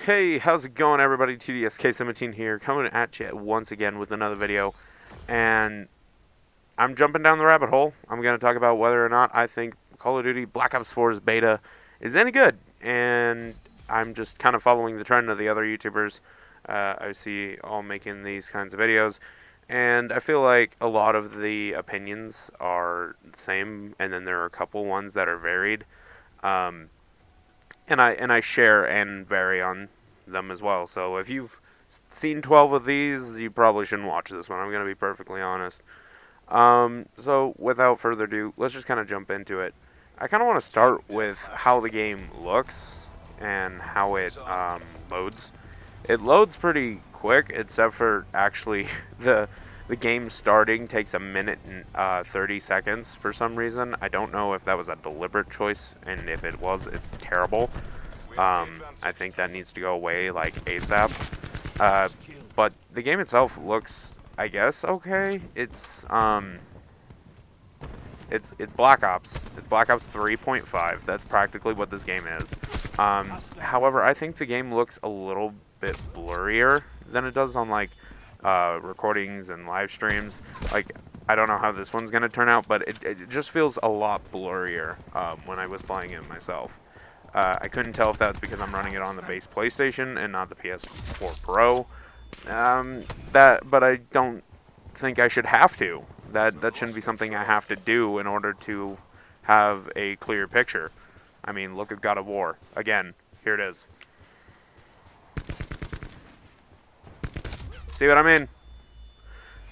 Hey, how's it going, everybody? TDSK17 here, coming at you once again with another video. And I'm jumping down the rabbit hole. I'm going to talk about whether or not I think Call of Duty Black Ops 4's beta is any good. And I'm just kind of following the trend of the other YouTubers I see all making these kinds of videos. And I feel like a lot of the opinions are the same, and then there are a couple ones that are varied. Um, and I share and vary on them as well. So if you've seen 12 of these, you probably shouldn't watch this one. I'm going to be perfectly honest. So without further ado, let's just kind of jump into it. I kind of want to start with how the game looks and how it loads. It loads pretty quick, except for actually the game starting takes a minute and 30 seconds for some reason. I don't know if that was a deliberate choice, and if it was, it's terrible. I think that needs to go away like ASAP. But the game itself looks, I guess, okay. It's Black Ops. It's Black Ops 3.5. That's practically what this game is. However, I think the game looks a little bit blurrier than it does on like recordings and live streams. Like, I don't know how this one's gonna turn out, but it just feels a lot blurrier when I was playing it myself. I couldn't tell if that's because I'm running it on the base PlayStation and not the PS4 Pro. But I don't think I should have to. That shouldn't be something I have to do in order to have a clear picture. I mean, look at God of War. Again, here it is. See what I mean?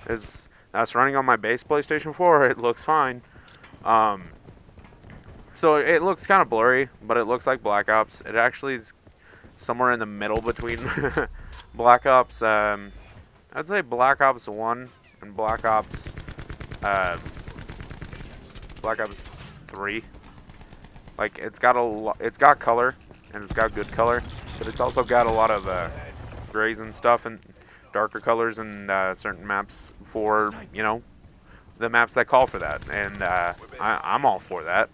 That's running on my base PlayStation 4. It looks fine. So it looks kind of blurry, but it looks like Black Ops. It actually is somewhere in the middle between Black Ops. I'd say Black Ops 1 and Black Ops 3. Like, it's got color, and it's got good color, but it's also got a lot of grays and stuff and darker colors and certain maps for, you know, the maps that call for that, and I'm all for that.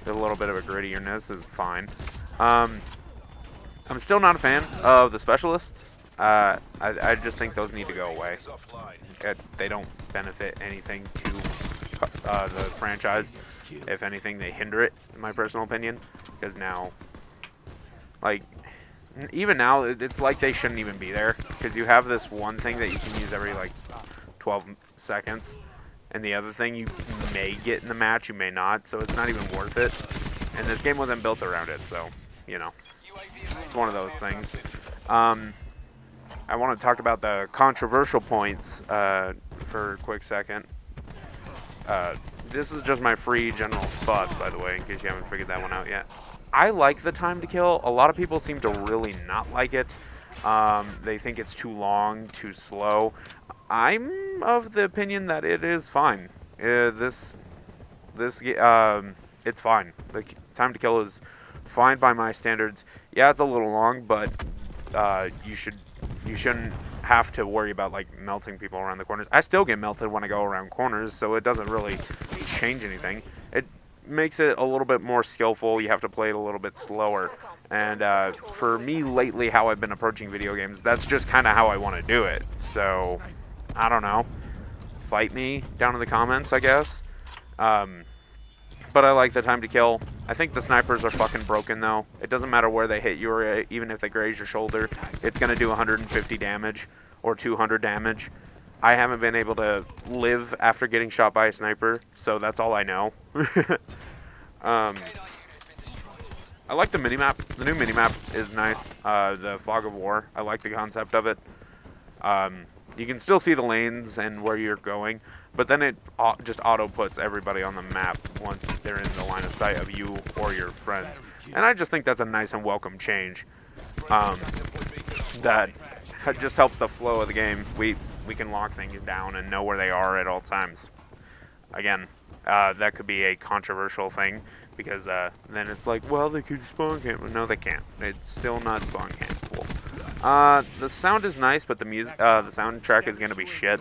A little bit of a grittiness is fine. I'm still not a fan of the specialists. I just think those need to go away. They don't benefit anything to the franchise. If anything, they hinder it, in my personal opinion. Because now, like, even now, it's like they shouldn't even be there. Because you have this one thing that you can use every, like, 12 seconds. And the other thing you may get in the match, you may not. So it's not even worth it. And this game wasn't built around it, so, you know. It's one of those things. I want to talk about the controversial points for a quick second. This is just my free general thoughts, by the way, in case you haven't figured that one out yet. I like the time to kill. A lot of people seem to really not like it. They think it's too long, too slow. I'm of the opinion that it is fine. It's fine. The time to kill is fine by my standards. Yeah, it's a little long, but you shouldn't have to worry about like melting people around the corners. I still get melted when I go around corners, so it doesn't really change anything. It makes it a little bit more skillful. You have to play it a little bit slower. And for me lately, how I've been approaching video games, that's just kind of how I want to do it. So, I don't know. Fight me down in the comments, I guess. But I like the time to kill. I think the snipers are fucking broken, though. It doesn't matter where they hit you, or even if they graze your shoulder, it's going to do 150 damage or 200 damage. I haven't been able to live after getting shot by a sniper, so that's all I know. I like the minimap. The new minimap is nice. The Fog of War. I like the concept of it. You can still see the lanes and where you're going, but then it just auto-puts everybody on the map once they're in the line of sight of you or your friends. And I just think that's a nice and welcome change. That just helps the flow of the game. We can lock things down and know where they are at all times. Again, that could be a controversial thing, because then it's like, well, they could spawn camp. No, they can't. It's still not spawn campable. The sound is nice, but the soundtrack is going to be shit.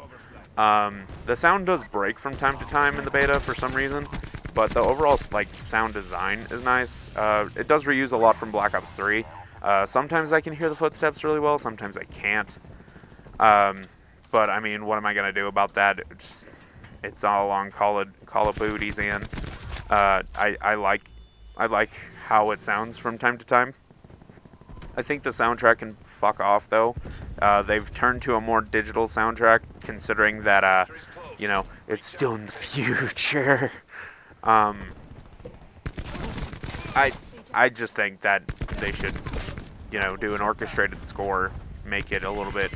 The sound does break from time to time in the beta for some reason, but the overall like sound design is nice. It does reuse a lot from Black Ops 3. Sometimes I can hear the footsteps really well, sometimes I can't. But I mean, what am I gonna do about that? It's all on Call of Duty's end. I like how it sounds from time to time. I think the soundtrack can fuck off though. They've turned to a more digital soundtrack, considering that you know, it's still in the future. Um, I just think that they should, you know, do an orchestrated score, make it a little bit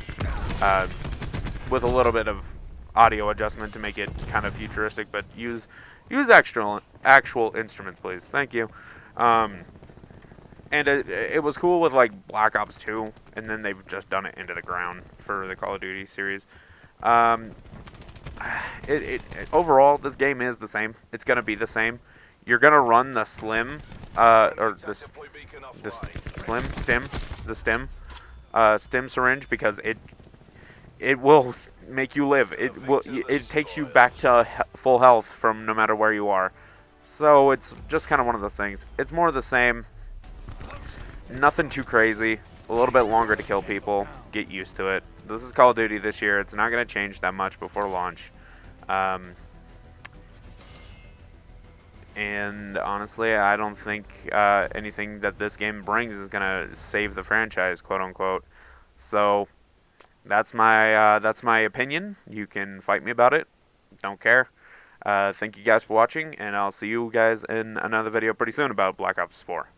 with a little bit of audio adjustment to make it kind of futuristic, but use actual instruments, please. Thank you. And it was cool with like Black Ops 2, and then they've just done it into the ground for the Call of Duty series. Overall, this game is the same. It's gonna be the same. You're gonna run the slim, or the stim syringe, because it will make you live. It takes you back to full health from no matter where you are. So it's just kind of one of those things. It's more of the same. Nothing too crazy. A little bit longer to kill people. Get used to it. This is Call of Duty this year. It's not going to change that much before launch. And honestly, I don't think anything that this game brings is going to save the franchise, quote unquote. So that's my opinion. You can fight me about it. Don't care. Thank you guys for watching, and I'll see you guys in another video pretty soon about Black Ops 4.